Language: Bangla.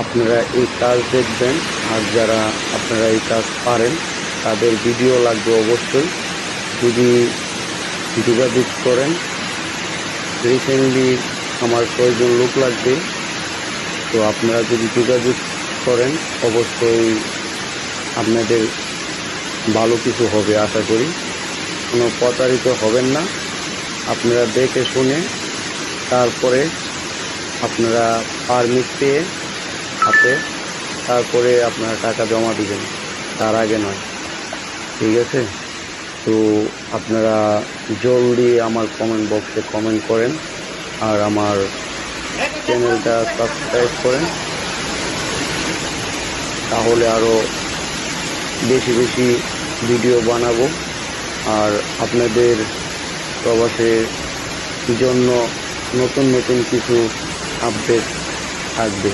আপনারা এই কাজ দেখবেন। আর যারা আপনারা এই কাজ পারেন তাদের ভিডিও লাগবে অবশ্যই। যদি যোগাযোগ করেন, রিসেন্টলি আমার কয়েকজন লোক লাগবে, তো আপনারা যদি যোগাযোগ করেন অবশ্যই আপনাদের ভালো কিছু হবে আশা করি। কোনো প্রতারিত হবেন না। আপনারা দেখে শুনে তারপরে আপনারা পারমিট পেয়ে হাতে তারপরে আপনারা টাকা জমা দিবেন, তার আগে নয়। ঠিক আছে? তো আপনারা জলদি আমার কমেন্ট বক্সে কমেন্ট করেন আর আমার চ্যানেলটা সাবস্ক্রাইব করেন, তাহলে আরও বেশি বেশি ভিডিও বানাবো আর আপনাদের প্রবাসের জন্য নতুন নতুন কিছু আপডেট থাকবে।